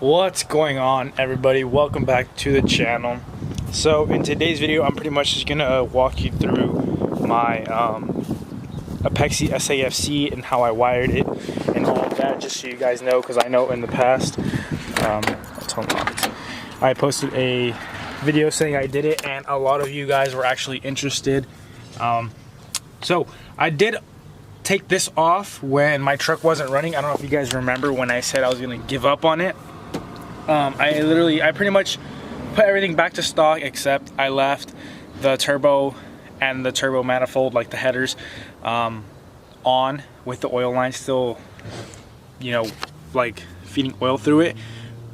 What's going on, everybody? Welcome back to the channel. So in today's video, I'm pretty much just gonna walk you through my APEXI SAFC and how I wired it and all of that, just so you guys know, because I know in the past I posted a video saying I did it and a lot of you guys were actually interested. So I did take this off when my truck wasn't running. I don't know if you guys remember when I said I was gonna give up on it. I pretty much put everything back to stock, except I left the turbo and the turbo manifold, like the headers, on with the oil line still, you know, like feeding oil through it,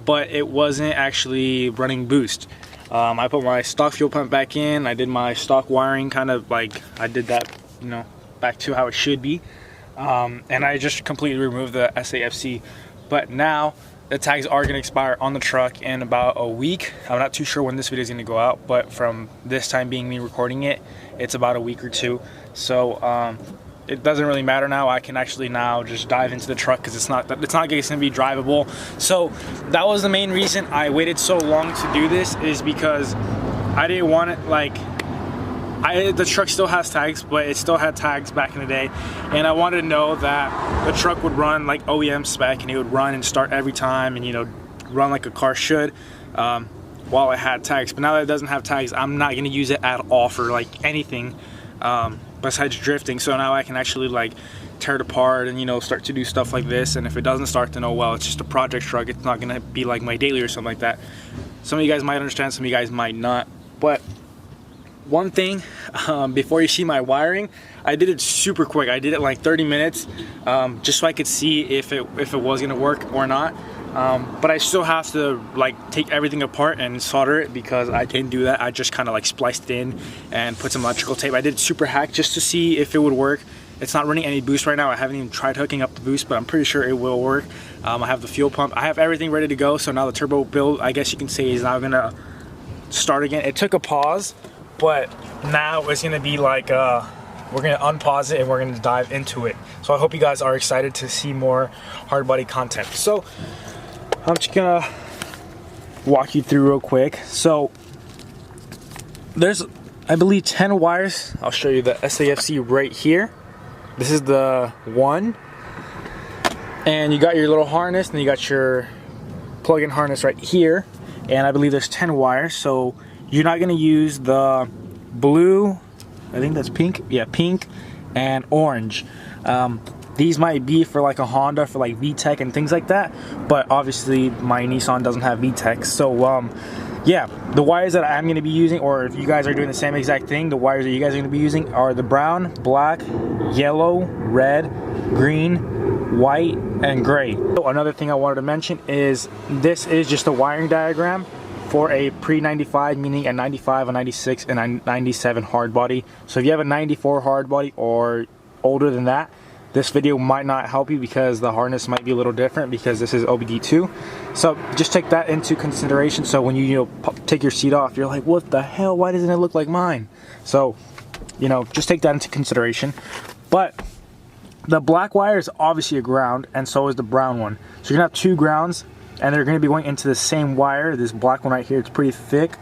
but it wasn't actually running boost. I put my stock fuel pump back in. I did my stock wiring, kind of like I did that, you know, back to how it should be, and I just completely removed the SAFC. But now the tags are going to expire on the truck in about a week. I'm not too sure when this video is going to go out, but from this time being me recording it, it's about a week or two. So it doesn't really matter now. I can actually now just dive into the truck because it's not going to be drivable. So that was the main reason I waited so long to do this, is because I didn't want it, like, the truck still has tags, but it still had tags back in the day, and I wanted to know that the truck would run like OEM spec, and it would run and start every time, and, you know, run like a car should, while it had tags. But now that it doesn't have tags, I'm not going to use it at all for like anything besides drifting. So now I can actually like tear it apart and, you know, start to do stuff like this. And if it doesn't start, then oh well, it's just a project truck. It's not going to be like my daily or something like that. Some of you guys might understand, some of you guys might not. But one thing, before you see my wiring, I did it super quick. I did it like 30 minutes, just so I could see if it was gonna work or not. But I still have to like take everything apart and solder it, because I didn't do that. I just kind of like spliced it in and put some electrical tape. I did super hack just to see if it would work. It's not running any boost right now. I haven't even tried hooking up the boost, but I'm pretty sure it will work. I have the fuel pump. I have everything ready to go. So now the turbo build, I guess you can say, is now gonna start again. It took a pause, but now it's gonna be like we're gonna unpause it and we're gonna dive into it. So I hope you guys are excited to see more hard body content. So I'm just gonna walk you through real quick. So there's, I believe, 10 wires. I'll show you the SAFC right here. This is the one, and you got your little harness, and you got your plug-in harness right here, and I believe there's 10 wires. So you're not going to use the blue, I think that's pink, yeah, pink and orange. These might be for like a Honda, for like VTEC and things like that, but obviously my Nissan doesn't have VTEC. So yeah, the wires that I'm going to be using, or if you guys are doing the same exact thing, the wires that you guys are going to be using are the brown, black, yellow, red, green, white, and gray. So another thing I wanted to mention is this is just a wiring diagram for a pre-95, meaning a 95, a 96, and a 97 hard body. So if you have a 94 hard body or older than that, this video might not help you, because the harness might be a little different, because this is OBD2. So just take that into consideration. So when you take your seat off, you're like, what the hell, why doesn't it look like mine? So, you know, just take that into consideration. But the black wire is obviously a ground, and so is the brown one. So you're gonna have two grounds, and they're going to be going into the same wire. This black one right here, it's pretty thick.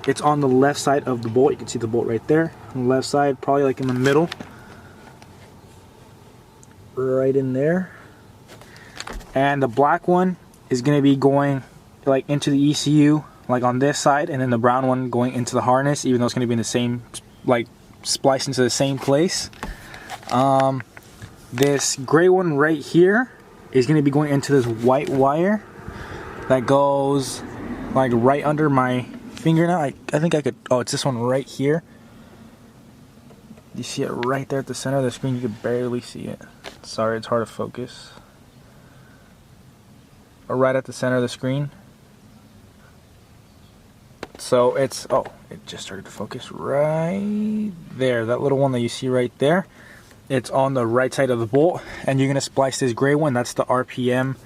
It's on the left side of the bolt. You can see the bolt right there on the left side, probably like in the middle, right in there. And the black one is going to be going like into the ECU, like on this side, and then the brown one going into the harness, even though it's going to be in the same, like spliced into the same place. This gray one right here is going to be going into this white wire that goes like right under my finger now. I think I could, oh, it's this one right here. You see it right there at the center of the screen? You could barely see it. Sorry, it's hard to focus. Or right at the center of the screen. So it's, oh, it just started to focus right there. That little one that you see right there, it's on the right side of the bolt, and you're gonna splice this gray one. That's the RPM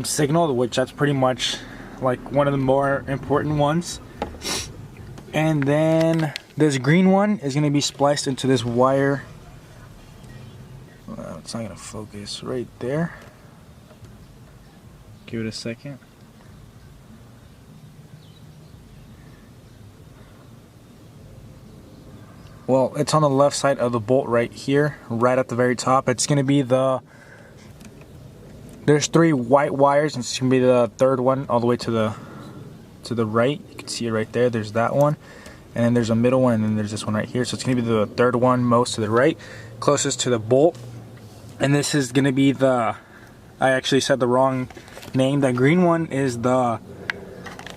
signal, which that's pretty much like one of the more important ones. And then this green one is going to be spliced into this wire. Well, it's not going to focus right there. Give it a second. Well, it's on the left side of the bolt right here, right at the very top. It's going to be there's 3 white wires, and it's going to be the 3rd one all the way to the right. You can see it right there. There's that one, and then there's a middle one, and then there's this one right here. So it's going to be the 3rd one most to the right, closest to the bolt. And this is going to be I actually said the wrong name. The green one is the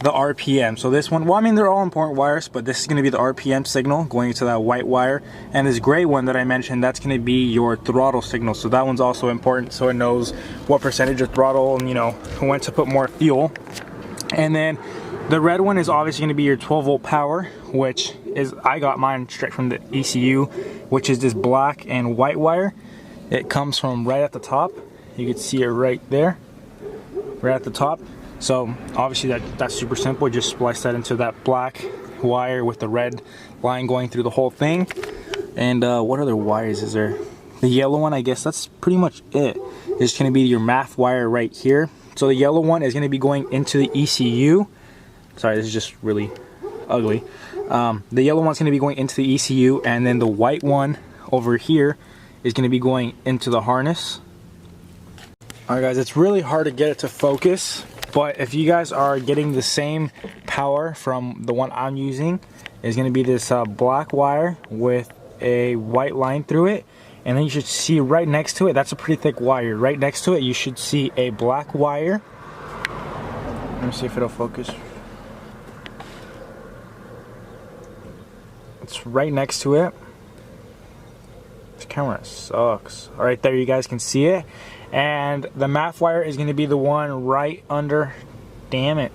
RPM. So this one, well, I mean, they're all important wires, but this is going to be the RPM signal going into that white wire. And this gray one that I mentioned, that's going to be your throttle signal. So that one's also important, so it knows what percentage of throttle and, you know, when to put more fuel. And then the red one is obviously going to be your 12-volt power, which is, I got mine straight from the ECU, which is this black and white wire. It comes from right at the top. You can see it right there, right at the top. So obviously that's super simple. Just splice that into that black wire with the red line going through the whole thing. And what other wires is there? The yellow one, I guess that's pretty much it. It's going to be your MAF wire right here. So the yellow one is going to be going into the ECU. Sorry, this is just really ugly. The yellow one's going to be going into the ECU, and then the white one over here is going to be going into the harness. Alright guys, it's really hard to get it to focus, but if you guys are getting the same power from the one I'm using, it's going to be this black wire with a white line through it, and then you should see right next to it, that's a pretty thick wire, right next to it you should see a black wire. Let me see if it'll focus. It's right next to it. This camera sucks. Alright, there you guys can see it. And the MAF wire is going to be the one right under, damn it,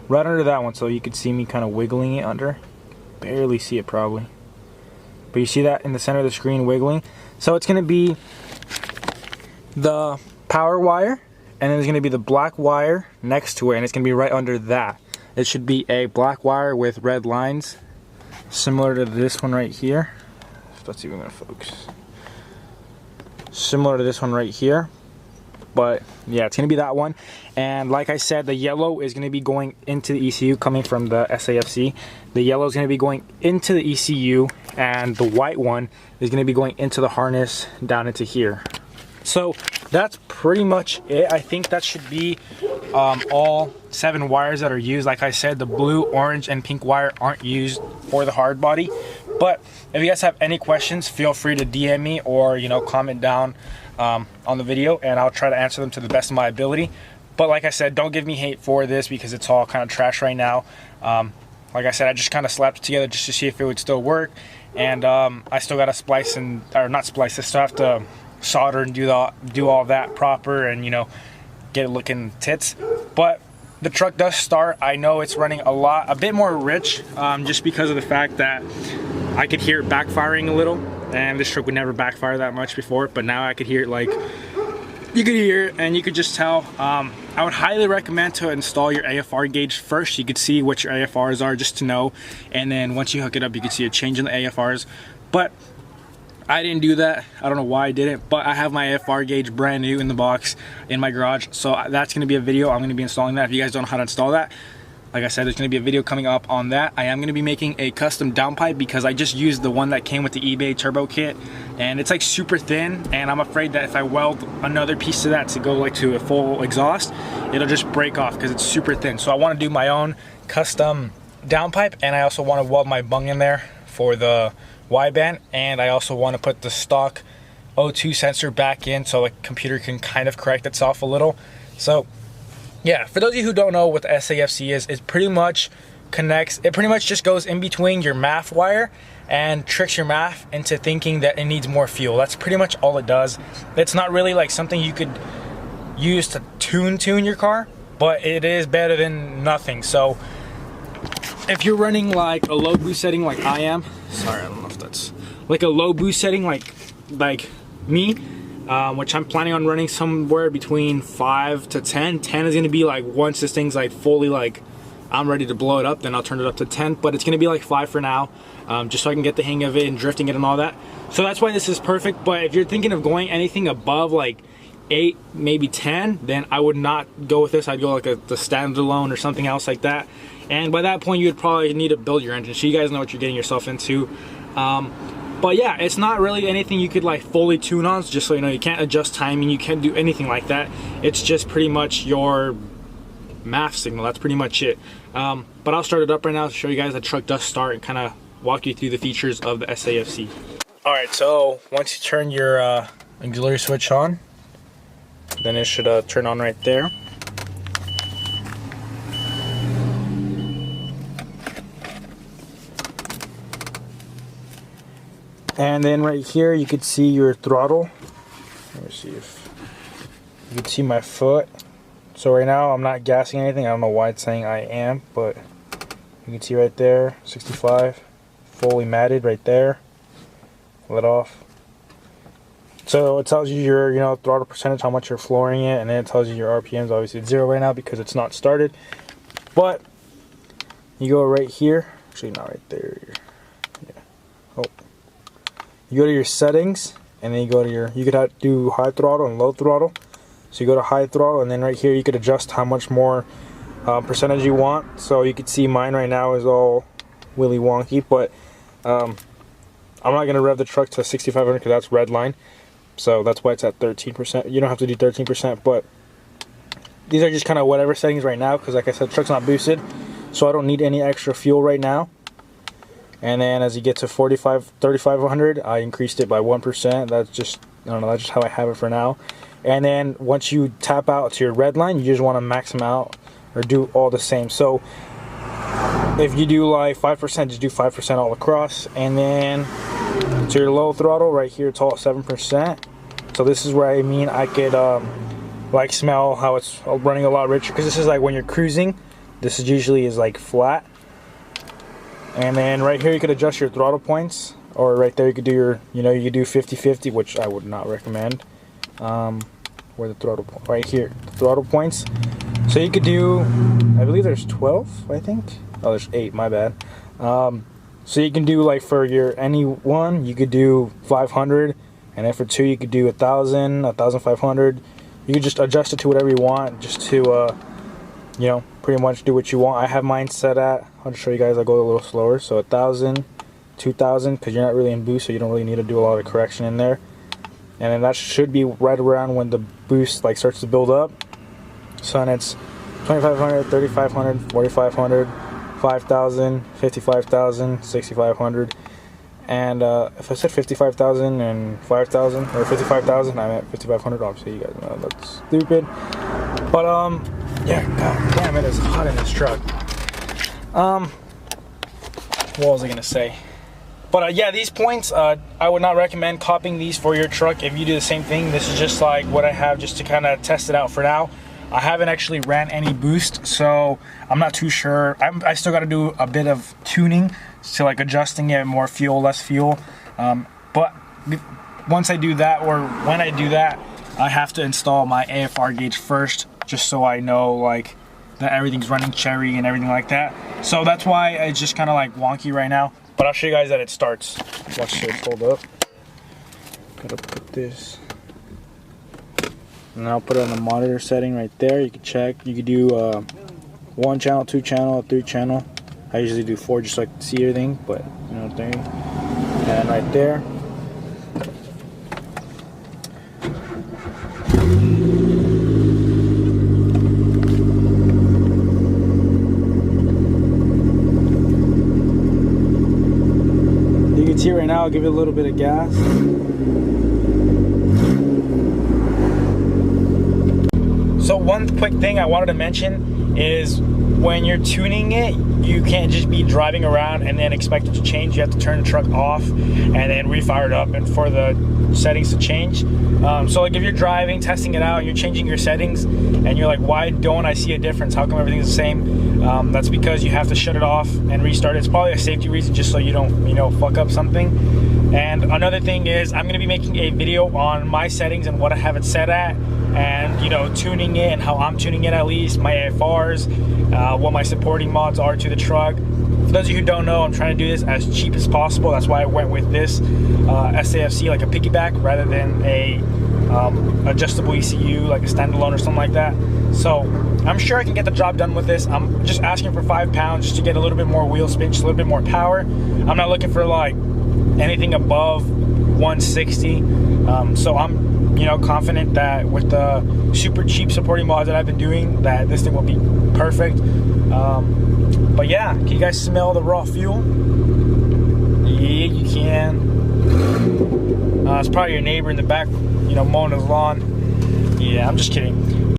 right under that one. So you could see me kind of wiggling it under. Barely see it probably. But you see that in the center of the screen wiggling. So it's going to be the power wire, and then there's going to be the black wire next to it, and it's going to be right under that. It should be a black wire with red lines, similar to this one right here. If that's even going to focus. Similar to this one right here. But yeah, it's going to be that one. And like I said, the yellow is going to be going into the ECU, coming from the SAFC. The yellow is going to be going into the ECU, and the white one is going to be going into the harness down into here. So that's pretty much it. I think that should be all 7 wires that are used. Like I said, the blue, orange, and pink wire aren't used for the hard body. But if you guys have any questions, feel free to DM me or, you know, comment down on the video, and I'll try to answer them to the best of my ability. But like I said, don't give me hate for this because it's all kind of trash right now. Like I said, I just kind of slapped it together just to see if it would still work. And I still got to splice and, or not splice, I still have to solder and do all that proper and, you know, get it looking tits. But the truck does start. I know it's running a bit more rich, just because of the fact that I could hear it backfiring a little, and this truck would never backfire that much before, but now I could hear it, like, you could hear it and you could just tell. I would highly recommend to install your AFR gauge first. You could see what your AFRs are just to know, and then once you hook it up you can see a change in the AFRs. But I didn't do that. I don't know why I didn't, but I have my AFR gauge brand new in the box in my garage, so that's going to be a video. I'm going to be installing that. If you guys don't know how to install that, like I said, there's going to be a video coming up on that. I am going to be making a custom downpipe because I just used the one that came with the eBay turbo kit, and it's like super thin, and I'm afraid that if I weld another piece to that to go like to a full exhaust, it'll just break off because it's super thin. So I want to do my own custom downpipe, and I also want to weld my bung in there for the wideband, and I also want to put the stock O2 sensor back in so the computer can kind of correct itself a little. So yeah, for those of you who don't know what the SAFC is, it pretty much connects, it pretty much just goes in between your MAF wire and tricks your MAF into thinking that it needs more fuel. That's pretty much all it does. It's not really like something you could use to tune your car, but it is better than nothing. So if you're running like a low boost setting like I am, sorry, I don't know if that's like a low boost setting like me, which I'm planning on running somewhere between 5 to 10. 10 is going to be like once this thing's like fully like I'm ready to blow it up, then I'll turn it up to 10, but it's going to be like 5 for now, just so I can get the hang of it and drifting it and all that. So that's why this is perfect. But if you're thinking of going anything above like 8, maybe 10, then I would not go with this. I'd go like the standalone or something else like that. And by that point, you would probably need to build your engine, so you guys know what you're getting yourself into. But yeah, it's not really anything you could like fully tune on, just so you know. You can't adjust timing, you can't do anything like that. It's just pretty much your MAF signal. That's pretty much it. But I'll start it up right now to show you guys the truck does start and kind of walk you through the features of the SAFC. All right, so once you turn your auxiliary switch on, then it should turn on right there. And then right here you could see your throttle. Let me see if you can see my foot. So right now I'm not gassing anything. I don't know why it's saying I am, but you can see right there, 65, fully matted right there. Let off. So it tells you your, you know, throttle percentage, how much you're flooring it, and then it tells you your RPMs. Obviously it's 0 right now because it's not started. But you go right here, actually not right there. Yeah. Oh. You go to your settings, and then you go to your, you could do high throttle and low throttle. So you go to high throttle, and then right here you could adjust how much more percentage you want. So you can see mine right now is all willy wonky, but I'm not going to rev the truck to 6,500 because that's red line. So that's why it's at 13%. You don't have to do 13%, but these are just kind of whatever settings right now, because like I said, the truck's not boosted, so I don't need any extra fuel right now. And then as you get to 3,500, I increased it by 1%. That's just, I don't know, that's just how I have it for now. And then once you tap out to your red line, you just want to max them out or do all the same. So if you do like 5%, just do 5% all across. And then to your low throttle right here, it's all 7%. So this is where I mean I could like smell how it's running a lot richer, because this is like when you're cruising, this is usually is like flat. And then right here you could adjust your throttle points, or right there you could do your, you know, you could do 50-50, which I would not recommend. Where the throttle point, right here, the throttle points. So you could do, I believe there's 12, I think. Oh, there's 8, my bad. So you can do like for your any one, you could do 500, and then for 2 you could do 1,000, 1,500. You could just adjust it to whatever you want, just to you know, pretty much do what you want. I have mine set at, I'll just show you guys, I'll go a little slower. So 1,000, 2,000, because you're not really in boost, so you don't really need to do a lot of correction in there. And then that should be right around when the boost like starts to build up. So then it's 2,500, 3,500, 4,500, 5,000, 55,000, 6,500. And if I said 55,000 and 5,000, or 55,000, I meant 5,500. Obviously, you guys know that's stupid. But yeah, god damn, it is hot in this truck. What was I gonna say? But yeah, these points, I would not recommend copying these for your truck if you do the same thing. This is just like what I have just to kind of test it out for now. I haven't actually ran any boost, so I'm not too sure. I still got to do a bit of tuning, so like adjusting it, more fuel, less fuel. But once I do that, or when I do that, I have to install my AFR gauge first, just so I know like that everything's running cherry and everything like that. So that's why it's just kind of like wonky right now. But I'll show you guys that it starts. Watch it hold up. Gotta put this. And I'll put it on the monitor setting right there. You can check. You could do 1 channel, 2 channel, 3 channel. I usually do 4 just so I can see everything, but you know what I mean. And right there. You can see right now, I'll give it a little bit of gas. So one quick thing I wanted to mention is when you're tuning it, you can't just be driving around and then expect it to change. You have to turn the truck off and then refire it up and for the settings to change. So like if you're driving, testing it out, and you're changing your settings and you're like, why don't I see a difference? How come everything's the same? That's because you have to shut it off and restart it. It's probably a safety reason, just so you don't, you know, fuck up something. And another thing is I'm gonna be making a video on my settings and what I have it set at, and you know, tuning it and how I'm tuning it, at least my AFRs, what my supporting mods are to the truck. For those of you who don't know, I'm trying to do this as cheap as possible. That's why I went with this SAFC, like a piggyback, rather than a adjustable ECU, like a standalone or something like that. So I'm sure I can get the job done with this. I'm just asking for 5 pounds just to get a little bit more wheel spin, just a little bit more power. I'm not looking for like anything above 160. So I'm, you know, confident that with the super cheap supporting mods that I've been doing, that this thing will be perfect. But yeah, can you guys smell the raw fuel? Yeah, you can. It's probably your neighbor in the back, you know, mowing his lawn. Yeah, I'm just kidding.